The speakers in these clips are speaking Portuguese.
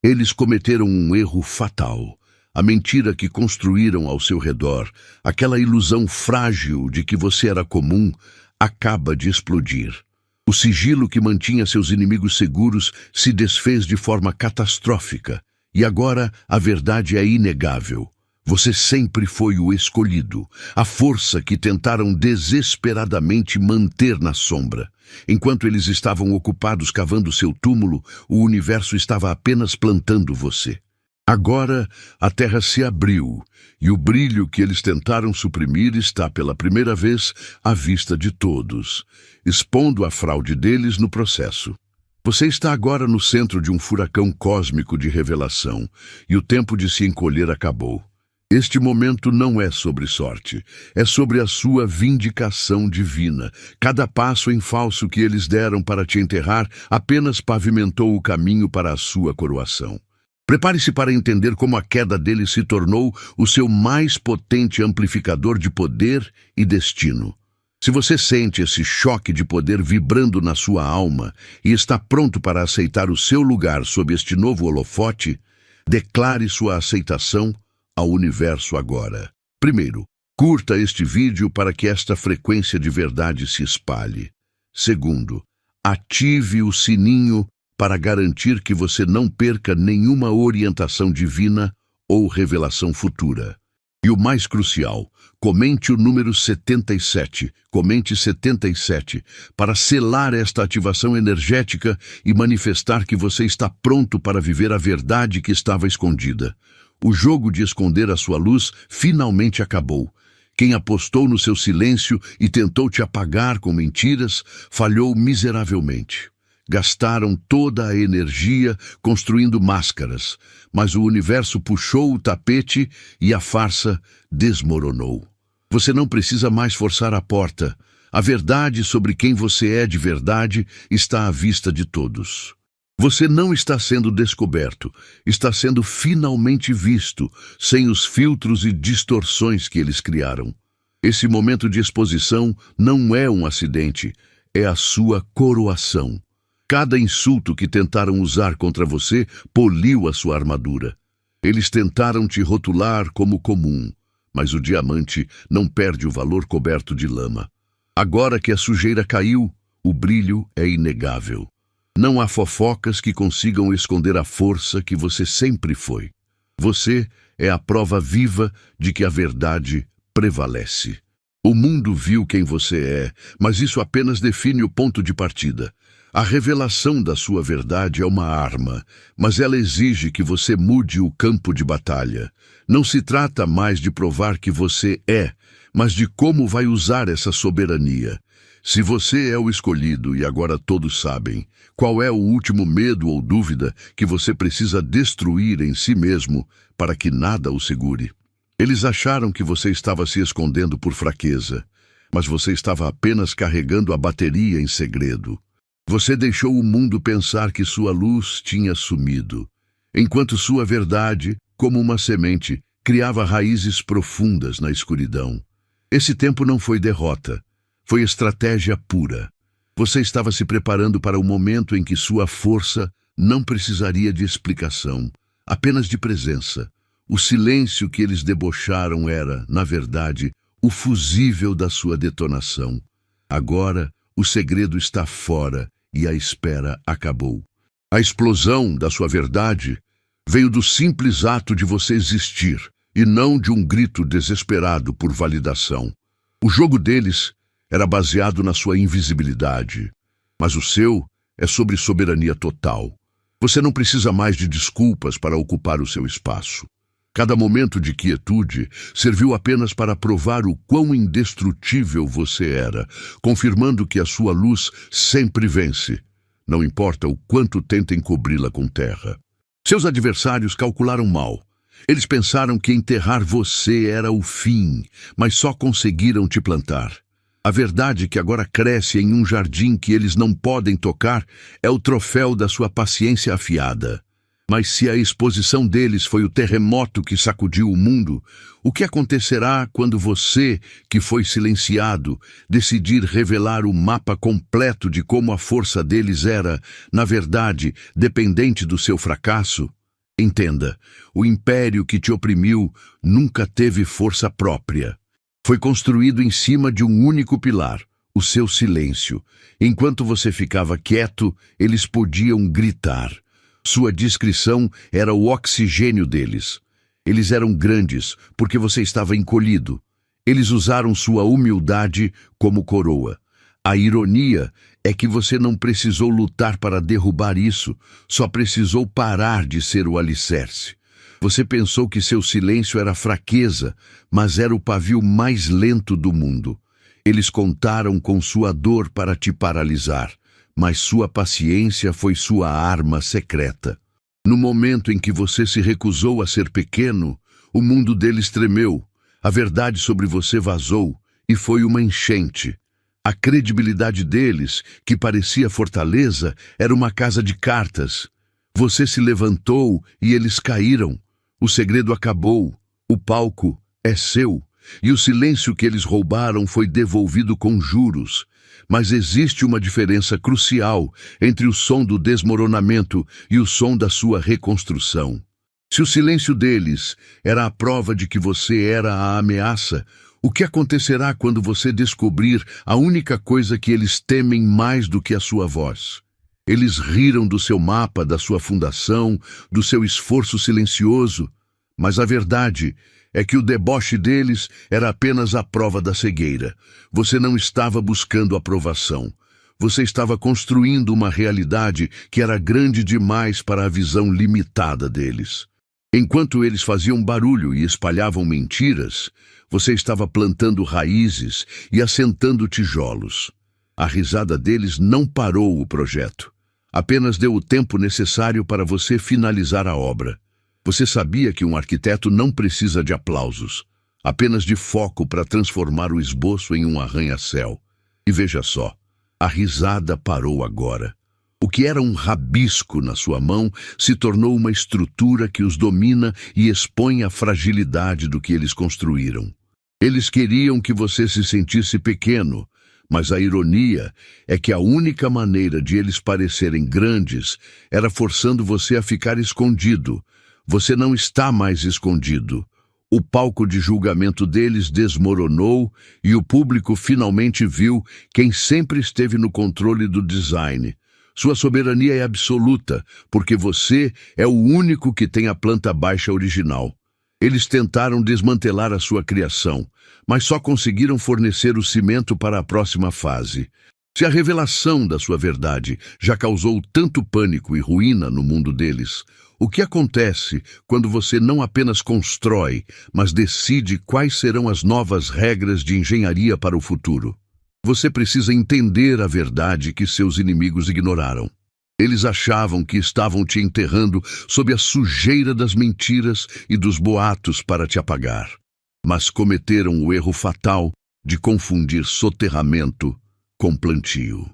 Eles cometeram um erro fatal. A mentira que construíram ao seu redor, aquela ilusão frágil de que você era comum, acaba de explodir. O sigilo que mantinha seus inimigos seguros se desfez de forma catastrófica. E agora a verdade é inegável. Você sempre foi o escolhido, a força que tentaram desesperadamente manter na sombra. Enquanto eles estavam ocupados cavando seu túmulo, o universo estava apenas plantando você. Agora a terra se abriu e o brilho que eles tentaram suprimir está pela primeira vez à vista de todos, expondo a fraude deles no processo. Você está agora no centro de um furacão cósmico de revelação e o tempo de se encolher acabou. Este momento não é sobre sorte, é sobre a sua vindicação divina. Cada passo em falso que eles deram para te enterrar apenas pavimentou o caminho para a sua coroação. Prepare-se para entender como a queda deles se tornou o seu mais potente amplificador de poder e destino. Se você sente esse choque de poder vibrando na sua alma e está pronto para aceitar o seu lugar sob este novo holofote, declare sua aceitação ao universo agora. Primeiro, curta este vídeo para que esta frequência de verdade se espalhe. Segundo, ative o sininho para garantir que você não perca nenhuma orientação divina ou revelação futura. E o mais crucial, comente o número 77, comente 77, para selar esta ativação energética e manifestar que você está pronto para viver a verdade que estava escondida. O jogo de esconder a sua luz finalmente acabou. Quem apostou no seu silêncio e tentou te apagar com mentiras, falhou miseravelmente. Gastaram toda a energia construindo máscaras, mas o universo puxou o tapete e a farsa desmoronou. Você não precisa mais forçar a porta. A verdade sobre quem você é de verdade está à vista de todos. Você não está sendo descoberto, está sendo finalmente visto, sem os filtros e distorções que eles criaram. Esse momento de exposição não é um acidente, é a sua coroação. Cada insulto que tentaram usar contra você poliu a sua armadura. Eles tentaram te rotular como comum, mas o diamante não perde o valor coberto de lama. Agora que a sujeira caiu, o brilho é inegável. Não há fofocas que consigam esconder a força que você sempre foi. Você é a prova viva de que a verdade prevalece. O mundo viu quem você é, mas isso apenas define o ponto de partida. A revelação da sua verdade é uma arma, mas ela exige que você mude o campo de batalha. Não se trata mais de provar que você é, mas de como vai usar essa soberania. Se você é o escolhido e agora todos sabem, qual é o último medo ou dúvida que você precisa destruir em si mesmo para que nada o segure? Eles acharam que você estava se escondendo por fraqueza, mas você estava apenas carregando a bateria em segredo. Você deixou o mundo pensar que sua luz tinha sumido, enquanto sua verdade, como uma semente, criava raízes profundas na escuridão. Esse tempo não foi derrota. Foi estratégia pura. Você estava se preparando para o momento em que sua força não precisaria de explicação, apenas de presença. O silêncio que eles debocharam era, na verdade, o fusível da sua detonação. Agora, o segredo está fora e a espera acabou. A explosão da sua verdade veio do simples ato de você existir e não de um grito desesperado por validação. O jogo deles era baseado na sua invisibilidade, mas o seu é sobre soberania total. Você não precisa mais de desculpas para ocupar o seu espaço. Cada momento de quietude serviu apenas para provar o quão indestrutível você era, confirmando que a sua luz sempre vence, não importa o quanto tentem cobri-la com terra. Seus adversários calcularam mal. Eles pensaram que enterrar você era o fim, mas só conseguiram te plantar. A verdade que agora cresce em um jardim que eles não podem tocar é o troféu da sua paciência afiada. Mas se a exposição deles foi o terremoto que sacudiu o mundo, o que acontecerá quando você, que foi silenciado, decidir revelar o mapa completo de como a força deles era, na verdade, dependente do seu fracasso? Entenda, o império que te oprimiu nunca teve força própria. Foi construído em cima de um único pilar, o seu silêncio. Enquanto você ficava quieto, eles podiam gritar. Sua discrição era o oxigênio deles. Eles eram grandes porque você estava encolhido. Eles usaram sua humildade como coroa. A ironia é que você não precisou lutar para derrubar isso, só precisou parar de ser o alicerce. Você pensou que seu silêncio era fraqueza, mas era o pavio mais lento do mundo. Eles contaram com sua dor para te paralisar, mas sua paciência foi sua arma secreta. No momento em que você se recusou a ser pequeno, o mundo deles tremeu, a verdade sobre você vazou e foi uma enchente. A credibilidade deles, que parecia fortaleza, era uma casa de cartas. Você se levantou e eles caíram. O segredo acabou. O palco é seu. E o silêncio que eles roubaram foi devolvido com juros. Mas existe uma diferença crucial entre o som do desmoronamento e o som da sua reconstrução. Se o silêncio deles era a prova de que você era a ameaça, o que acontecerá quando você descobrir a única coisa que eles temem mais do que a sua voz? Eles riram do seu mapa, da sua fundação, do seu esforço silencioso, mas a verdade é que o deboche deles era apenas a prova da cegueira. Você não estava buscando aprovação. Você estava construindo uma realidade que era grande demais para a visão limitada deles. Enquanto eles faziam barulho e espalhavam mentiras, você estava plantando raízes e assentando tijolos. A risada deles não parou o projeto. Apenas deu o tempo necessário para você finalizar a obra. Você sabia que um arquiteto não precisa de aplausos, apenas de foco para transformar o esboço em um arranha-céu. E veja só, a risada parou agora. O que era um rabisco na sua mão se tornou uma estrutura que os domina e expõe a fragilidade do que eles construíram. Eles queriam que você se sentisse pequeno, mas a ironia é que a única maneira de eles parecerem grandes era forçando você a ficar escondido. Você não está mais escondido. O palco de julgamento deles desmoronou e o público finalmente viu quem sempre esteve no controle do design. Sua soberania é absoluta, porque você é o único que tem a planta baixa original. Eles tentaram desmantelar a sua criação, mas só conseguiram fornecer o cimento para a próxima fase. Se a revelação da sua verdade já causou tanto pânico e ruína no mundo deles, o que acontece quando você não apenas constrói, mas decide quais serão as novas regras de engenharia para o futuro? Você precisa entender a verdade que seus inimigos ignoraram. Eles achavam que estavam te enterrando sob a sujeira das mentiras e dos boatos para te apagar. Mas cometeram o erro fatal de confundir soterramento com plantio.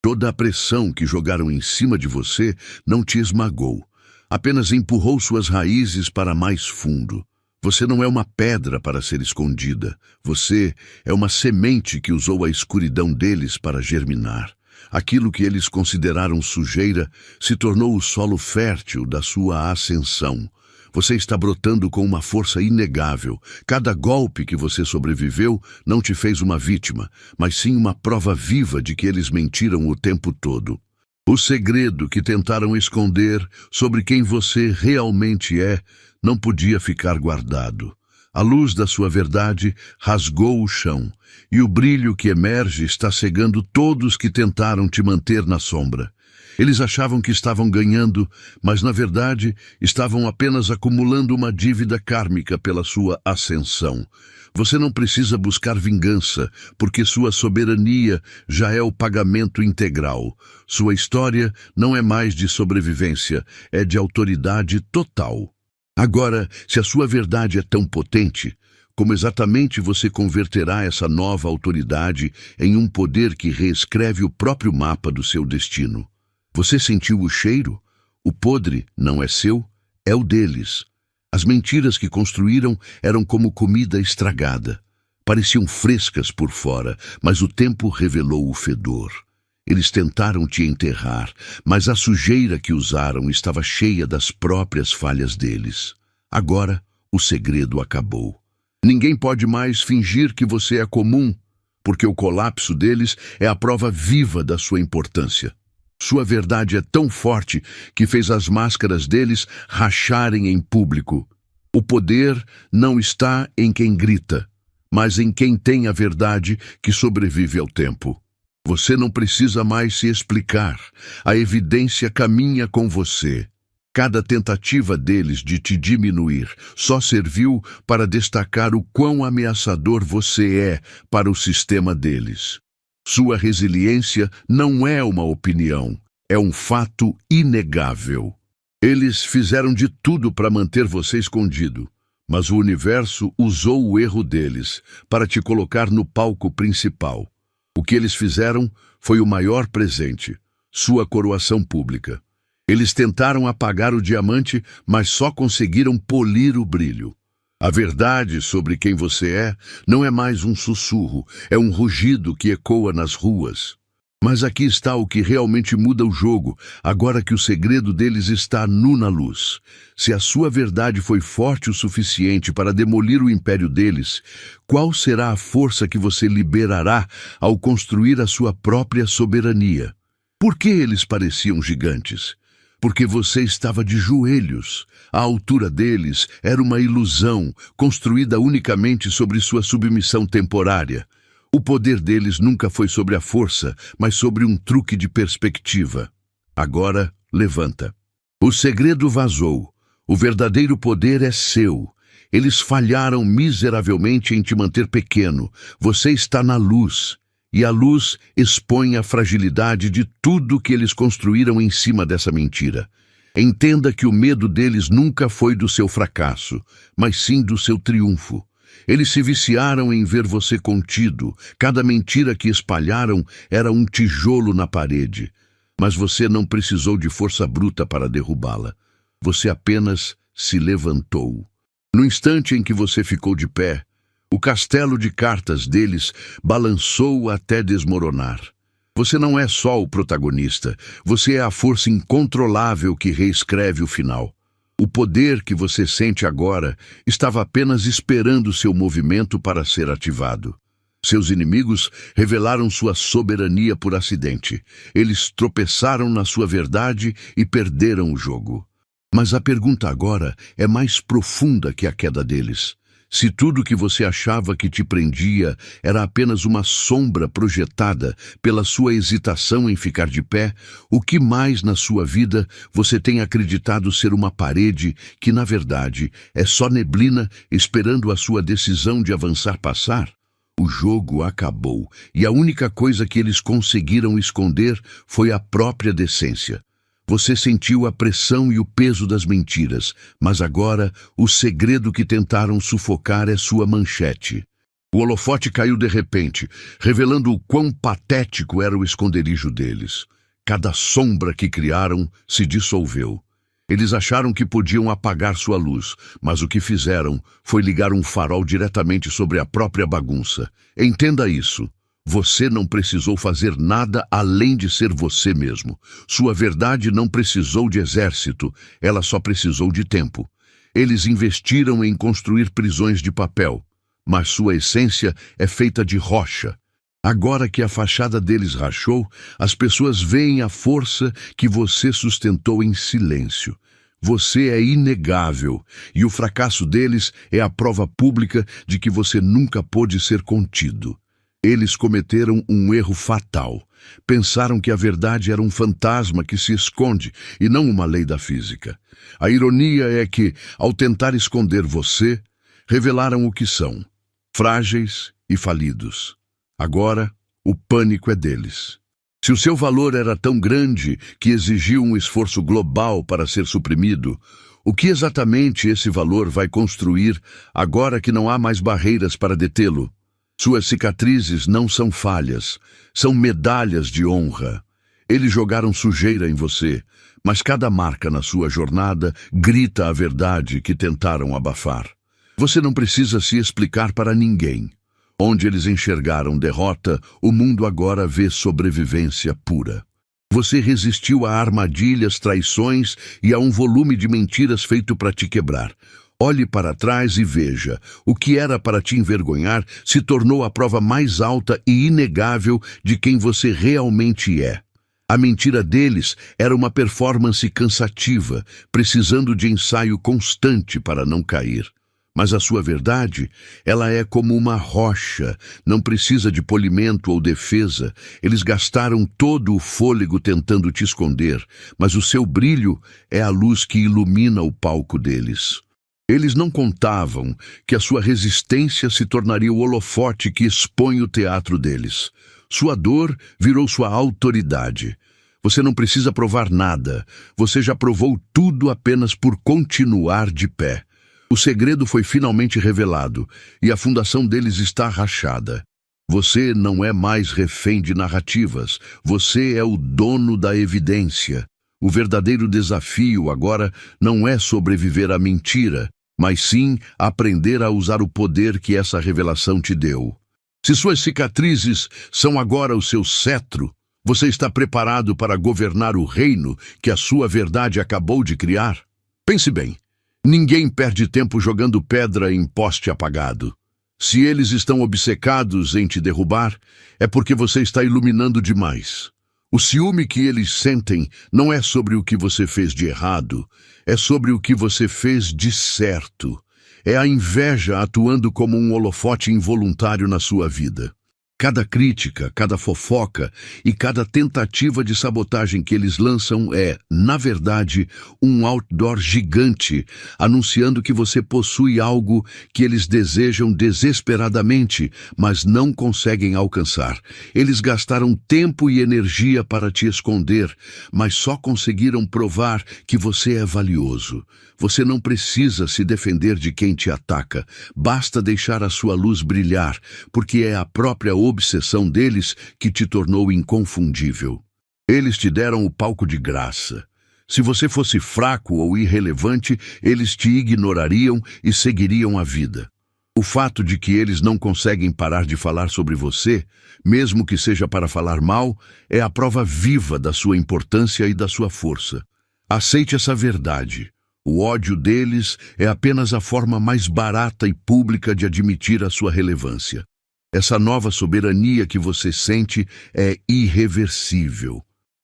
Toda a pressão que jogaram em cima de você não te esmagou, apenas empurrou suas raízes para mais fundo. Você não é uma pedra para ser escondida. Você é uma semente que usou a escuridão deles para germinar. Aquilo que eles consideraram sujeira se tornou o solo fértil da sua ascensão. Você está brotando com uma força inegável. Cada golpe que você sobreviveu não te fez uma vítima, mas sim uma prova viva de que eles mentiram o tempo todo. O segredo que tentaram esconder sobre quem você realmente é não podia ficar guardado. A luz da sua verdade rasgou o chão, e o brilho que emerge está cegando todos que tentaram te manter na sombra. Eles achavam que estavam ganhando, mas na verdade estavam apenas acumulando uma dívida kármica pela sua ascensão. Você não precisa buscar vingança, porque sua soberania já é o pagamento integral. Sua história não é mais de sobrevivência, é de autoridade total. Agora, se a sua verdade é tão potente, como exatamente você converterá essa nova autoridade em um poder que reescreve o próprio mapa do seu destino? Você sentiu o cheiro? O podre não é seu, é o deles. As mentiras que construíram eram como comida estragada. Pareciam frescas por fora, mas o tempo revelou o fedor. Eles tentaram te enterrar, mas a sujeira que usaram estava cheia das próprias falhas deles. Agora, o segredo acabou. Ninguém pode mais fingir que você é comum, porque o colapso deles é a prova viva da sua importância. Sua verdade é tão forte que fez as máscaras deles racharem em público. O poder não está em quem grita, mas em quem tem a verdade que sobrevive ao tempo. Você não precisa mais se explicar. A evidência caminha com você. Cada tentativa deles de te diminuir só serviu para destacar o quão ameaçador você é para o sistema deles. Sua resiliência não é uma opinião, é um fato inegável. Eles fizeram de tudo para manter você escondido, mas o universo usou o erro deles para te colocar no palco principal. O que eles fizeram foi o maior presente, sua coroação pública. Eles tentaram apagar o diamante, mas só conseguiram polir o brilho. A verdade sobre quem você é não é mais um sussurro, é um rugido que ecoa nas ruas. Mas aqui está o que realmente muda o jogo, agora que o segredo deles está nu na luz. Se a sua verdade foi forte o suficiente para demolir o império deles, qual será a força que você liberará ao construir a sua própria soberania? Por que eles pareciam gigantes? Porque você estava de joelhos. A altura deles era uma ilusão, construída unicamente sobre sua submissão temporária. O poder deles nunca foi sobre a força, mas sobre um truque de perspectiva. Agora, levanta. O segredo vazou. O verdadeiro poder é seu. Eles falharam miseravelmente em te manter pequeno. Você está na luz. E a luz expõe a fragilidade de tudo que eles construíram em cima dessa mentira. Entenda que o medo deles nunca foi do seu fracasso, mas sim do seu triunfo. Eles se viciaram em ver você contido. Cada mentira que espalharam era um tijolo na parede. Mas você não precisou de força bruta para derrubá-la. Você apenas se levantou. No instante em que você ficou de pé, o castelo de cartas deles balançou até desmoronar. Você não é só o protagonista, você é a força incontrolável que reescreve o final. O poder que você sente agora estava apenas esperando seu movimento para ser ativado. Seus inimigos revelaram sua soberania por acidente. Eles tropeçaram na sua verdade e perderam o jogo. Mas a pergunta agora é mais profunda que a queda deles. Se tudo que você achava que te prendia era apenas uma sombra projetada pela sua hesitação em ficar de pé, o que mais na sua vida você tem acreditado ser uma parede que, na verdade, é só neblina esperando a sua decisão de avançar passar? O jogo acabou, e a única coisa que eles conseguiram esconder foi a própria decência. Você sentiu a pressão e o peso das mentiras, mas agora o segredo que tentaram sufocar é sua manchete. O holofote caiu de repente, revelando o quão patético era o esconderijo deles. Cada sombra que criaram se dissolveu. Eles acharam que podiam apagar sua luz, mas o que fizeram foi ligar um farol diretamente sobre a própria bagunça. Entenda isso. Você não precisou fazer nada além de ser você mesmo. Sua verdade não precisou de exército, ela só precisou de tempo. Eles investiram em construir prisões de papel, mas sua essência é feita de rocha. Agora que a fachada deles rachou, as pessoas veem a força que você sustentou em silêncio. Você é inegável, e o fracasso deles é a prova pública de que você nunca pôde ser contido. Eles cometeram um erro fatal. Pensaram que a verdade era um fantasma que se esconde e não uma lei da física. A ironia é que, ao tentar esconder você, revelaram o que são: frágeis e falidos. Agora, o pânico é deles. Se o seu valor era tão grande que exigiu um esforço global para ser suprimido, o que exatamente esse valor vai construir agora que não há mais barreiras para detê-lo? Suas cicatrizes não são falhas, são medalhas de honra. Eles jogaram sujeira em você, mas cada marca na sua jornada grita a verdade que tentaram abafar. Você não precisa se explicar para ninguém. Onde eles enxergaram derrota, o mundo agora vê sobrevivência pura. Você resistiu a armadilhas, traições e a um volume de mentiras feito para te quebrar. Olhe para trás e veja, o que era para te envergonhar se tornou a prova mais alta e inegável de quem você realmente é. A mentira deles era uma performance cansativa, precisando de ensaio constante para não cair. Mas a sua verdade, ela é como uma rocha, não precisa de polimento ou defesa. Eles gastaram todo o fôlego tentando te esconder, mas o seu brilho é a luz que ilumina o palco deles. Eles não contavam que a sua resistência se tornaria o holofote que expõe o teatro deles. Sua dor virou sua autoridade. Você não precisa provar nada, você já provou tudo apenas por continuar de pé. O segredo foi finalmente revelado, e a fundação deles está rachada. Você não é mais refém de narrativas, você é o dono da evidência. O verdadeiro desafio agora não é sobreviver à mentira, mas sim aprender a usar o poder que essa revelação te deu. Se suas cicatrizes são agora o seu cetro, você está preparado para governar o reino que a sua verdade acabou de criar? Pense bem. Ninguém perde tempo jogando pedra em poste apagado. Se eles estão obcecados em te derrubar, é porque você está iluminando demais. O ciúme que eles sentem não é sobre o que você fez de errado, é sobre o que você fez de certo. É a inveja atuando como um holofote involuntário na sua vida. Cada crítica, cada fofoca e cada tentativa de sabotagem que eles lançam é, na verdade, um outdoor gigante, anunciando que você possui algo que eles desejam desesperadamente, mas não conseguem alcançar. Eles gastaram tempo e energia para te esconder, mas só conseguiram provar que você é valioso. Você não precisa se defender de quem te ataca, basta deixar a sua luz brilhar, porque é a própria obsessão deles que te tornou inconfundível. Eles te deram o palco de graça. Se você fosse fraco ou irrelevante, eles te ignorariam e seguiriam a vida. O fato de que eles não conseguem parar de falar sobre você, mesmo que seja para falar mal, é a prova viva da sua importância e da sua força. Aceite essa verdade. O ódio deles é apenas a forma mais barata e pública de admitir a sua relevância. Essa nova soberania que você sente é irreversível.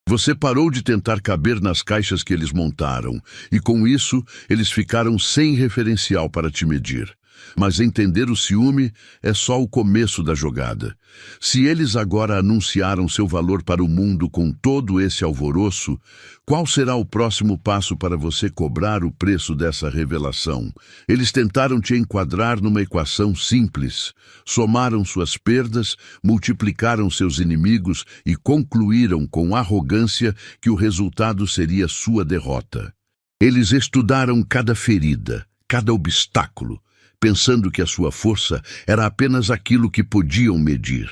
Você parou de tentar caber nas caixas que eles montaram, e com isso eles ficaram sem referencial para te medir. Mas entender o ciúme é só o começo da jogada. Se eles agora anunciaram seu valor para o mundo com todo esse alvoroço, qual será o próximo passo para você cobrar o preço dessa revelação? Eles tentaram te enquadrar numa equação simples. Somaram suas perdas, multiplicaram seus inimigos e concluíram com arrogância que o resultado seria sua derrota. Eles estudaram cada ferida, cada obstáculo, pensando que a sua força era apenas aquilo que podiam medir.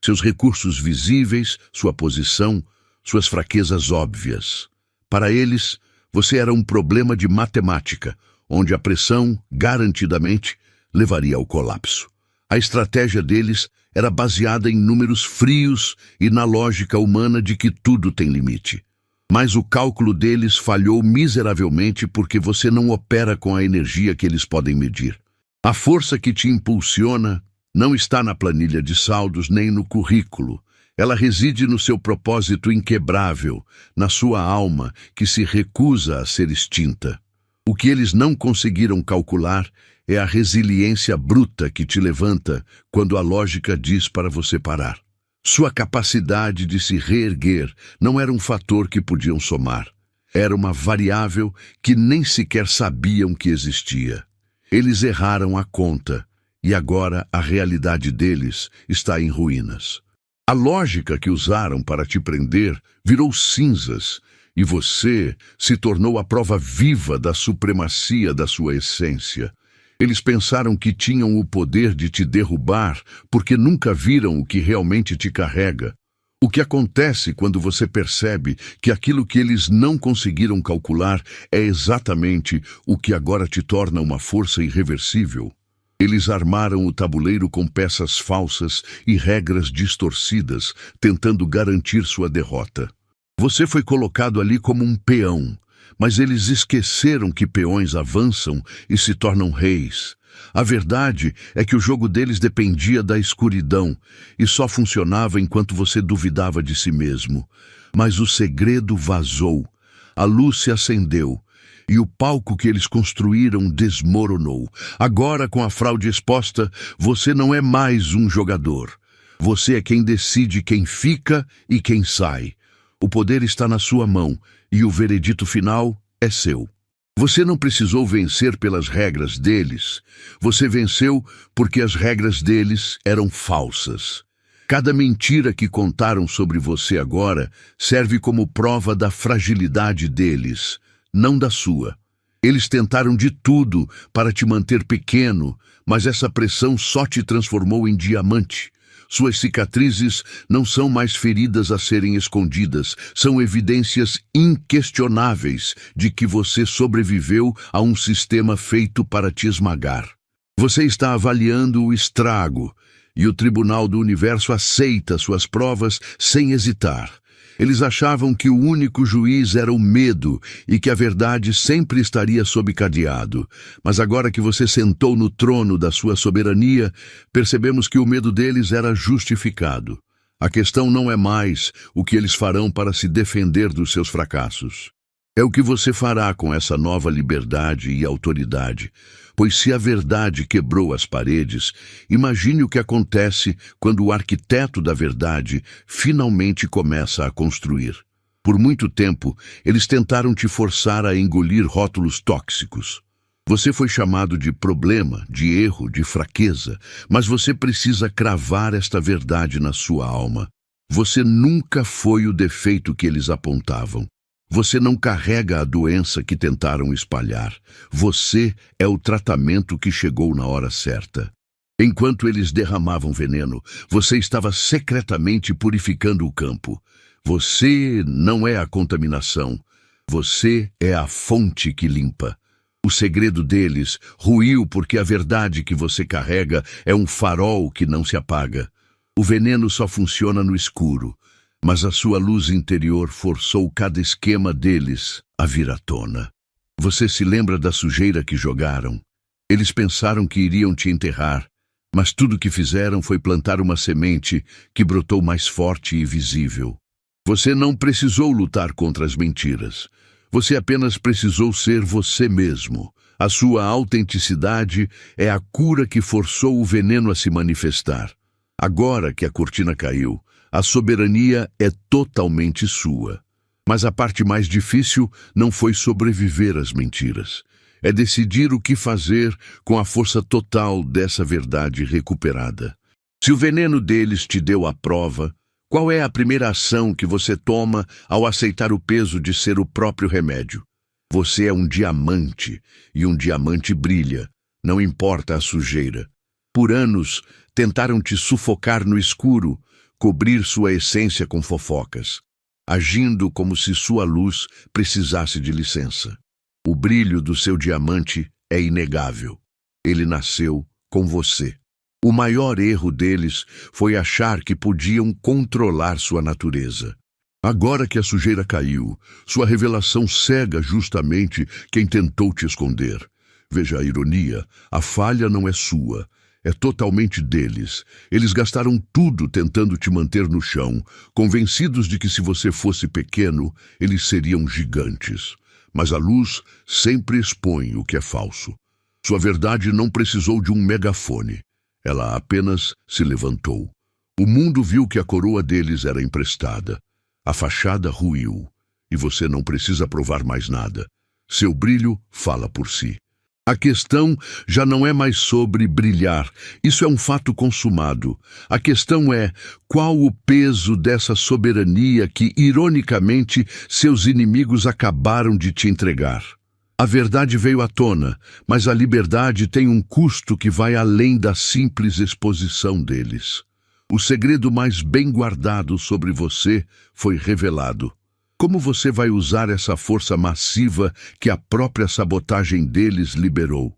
Seus recursos visíveis, sua posição, suas fraquezas óbvias. Para eles, você era um problema de matemática, onde a pressão, garantidamente, levaria ao colapso. A estratégia deles era baseada em números frios e na lógica humana de que tudo tem limite. Mas o cálculo deles falhou miseravelmente porque você não opera com a energia que eles podem medir. A força que te impulsiona não está na planilha de saldos nem no currículo. Ela reside no seu propósito inquebrável, na sua alma que se recusa a ser extinta. O que eles não conseguiram calcular é a resiliência bruta que te levanta quando a lógica diz para você parar. Sua capacidade de se reerguer não era um fator que podiam somar. Era uma variável que nem sequer sabiam que existia. Eles erraram a conta, e agora a realidade deles está em ruínas. A lógica que usaram para te prender virou cinzas, e você se tornou a prova viva da supremacia da sua essência. Eles pensaram que tinham o poder de te derrubar porque nunca viram o que realmente te carrega. O que acontece quando você percebe que aquilo que eles não conseguiram calcular é exatamente o que agora te torna uma força irreversível? Eles armaram o tabuleiro com peças falsas e regras distorcidas, tentando garantir sua derrota. Você foi colocado ali como um peão, mas eles esqueceram que peões avançam e se tornam reis. A verdade é que o jogo deles dependia da escuridão e só funcionava enquanto você duvidava de si mesmo. Mas o segredo vazou, a luz se acendeu e o palco que eles construíram desmoronou. Agora, com a fraude exposta, você não é mais um jogador. Você é quem decide quem fica e quem sai. O poder está na sua mão e o veredito final é seu. Você não precisou vencer pelas regras deles. Você venceu porque as regras deles eram falsas. Cada mentira que contaram sobre você agora serve como prova da fragilidade deles, não da sua. Eles tentaram de tudo para te manter pequeno, mas essa pressão só te transformou em diamante. Suas cicatrizes não são mais feridas a serem escondidas, são evidências inquestionáveis de que você sobreviveu a um sistema feito para te esmagar. Você está avaliando o estrago, e o Tribunal do Universo aceita suas provas sem hesitar. Eles achavam que o único juiz era o medo e que a verdade sempre estaria sob cadeado. Mas agora que você sentou no trono da sua soberania, percebemos que o medo deles era justificado. A questão não é mais o que eles farão para se defender dos seus fracassos. É o que você fará com essa nova liberdade e autoridade. Pois se a verdade quebrou as paredes, imagine o que acontece quando o arquiteto da verdade finalmente começa a construir. Por muito tempo, eles tentaram te forçar a engolir rótulos tóxicos. Você foi chamado de problema, de erro, de fraqueza, mas você precisa cravar esta verdade na sua alma. Você nunca foi o defeito que eles apontavam. Você não carrega a doença que tentaram espalhar. Você é o tratamento que chegou na hora certa. Enquanto eles derramavam veneno, você estava secretamente purificando o campo. Você não é a contaminação. Você é a fonte que limpa. O segredo deles ruiu porque a verdade que você carrega é um farol que não se apaga. O veneno só funciona no escuro. Mas a sua luz interior forçou cada esquema deles a vir à tona. Você se lembra da sujeira que jogaram? Eles pensaram que iriam te enterrar, mas tudo que fizeram foi plantar uma semente que brotou mais forte e visível. Você não precisou lutar contra as mentiras. Você apenas precisou ser você mesmo. A sua autenticidade é a cura que forçou o veneno a se manifestar. Agora que a cortina caiu, a soberania é totalmente sua. Mas a parte mais difícil não foi sobreviver às mentiras. É decidir o que fazer com a força total dessa verdade recuperada. Se o veneno deles te deu a prova, qual é a primeira ação que você toma ao aceitar o peso de ser o próprio remédio? Você é um diamante, e um diamante brilha, não importa a sujeira. Por anos, tentaram te sufocar no escuro, cobrir sua essência com fofocas, agindo como se sua luz precisasse de licença. O brilho do seu diamante é inegável. Ele nasceu com você. O maior erro deles foi achar que podiam controlar sua natureza. Agora que a sujeira caiu, sua revelação cega justamente quem tentou te esconder. Veja a ironia, a falha não é sua. É totalmente deles. Eles gastaram tudo tentando te manter no chão, convencidos de que se você fosse pequeno, eles seriam gigantes. Mas a luz sempre expõe o que é falso. Sua verdade não precisou de um megafone. Ela apenas se levantou. O mundo viu que a coroa deles era emprestada. A fachada ruiu. E você não precisa provar mais nada. Seu brilho fala por si. A questão já não é mais sobre brilhar, isso é um fato consumado. A questão é qual o peso dessa soberania que, ironicamente, seus inimigos acabaram de te entregar. A verdade veio à tona, mas a liberdade tem um custo que vai além da simples exposição deles. O segredo mais bem guardado sobre você foi revelado. Como você vai usar essa força massiva que a própria sabotagem deles liberou?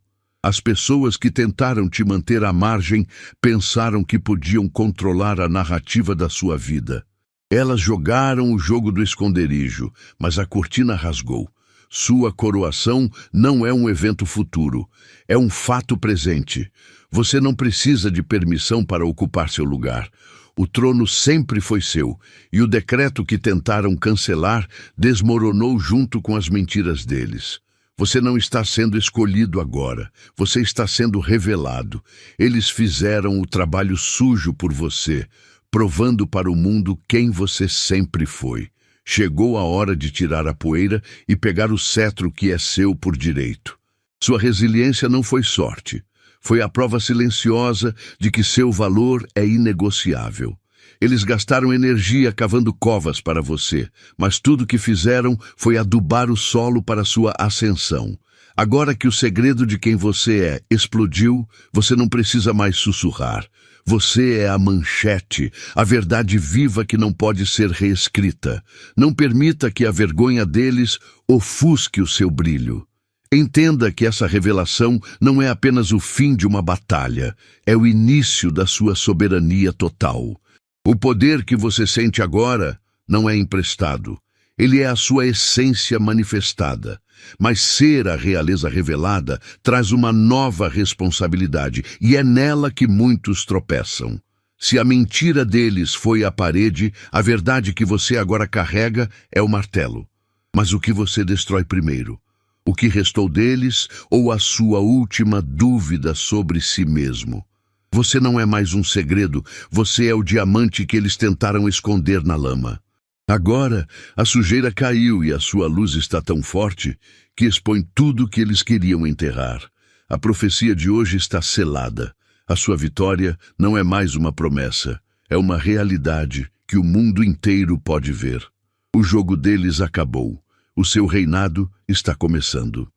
As pessoas que tentaram te manter à margem pensaram que podiam controlar a narrativa da sua vida. Elas jogaram o jogo do esconderijo, mas a cortina rasgou. Sua coroação não é um evento futuro, é um fato presente. Você não precisa de permissão para ocupar seu lugar. O trono sempre foi seu, e o decreto que tentaram cancelar desmoronou junto com as mentiras deles. Você não está sendo escolhido agora, você está sendo revelado. Eles fizeram o trabalho sujo por você, provando para o mundo quem você sempre foi. Chegou a hora de tirar a poeira e pegar o cetro que é seu por direito. Sua resiliência não foi sorte. Foi a prova silenciosa de que seu valor é inegociável. Eles gastaram energia cavando covas para você, mas tudo que fizeram foi adubar o solo para sua ascensão. Agora que o segredo de quem você é explodiu, você não precisa mais sussurrar. Você é a manchete, a verdade viva que não pode ser reescrita. Não permita que a vergonha deles ofusque o seu brilho. Entenda que essa revelação não é apenas o fim de uma batalha, é o início da sua soberania total. O poder que você sente agora não é emprestado. Ele é a sua essência manifestada. Mas ser a realeza revelada traz uma nova responsabilidade, e é nela que muitos tropeçam. Se a mentira deles foi a parede, a verdade que você agora carrega é o martelo. Mas o que você destrói primeiro? O que restou deles ou a sua última dúvida sobre si mesmo? Você não é mais um segredo, você é o diamante que eles tentaram esconder na lama. Agora, a sujeira caiu e a sua luz está tão forte que expõe tudo que eles queriam enterrar. A profecia de hoje está selada. A sua vitória não é mais uma promessa, é uma realidade que o mundo inteiro pode ver. O jogo deles acabou. O seu reinado está começando.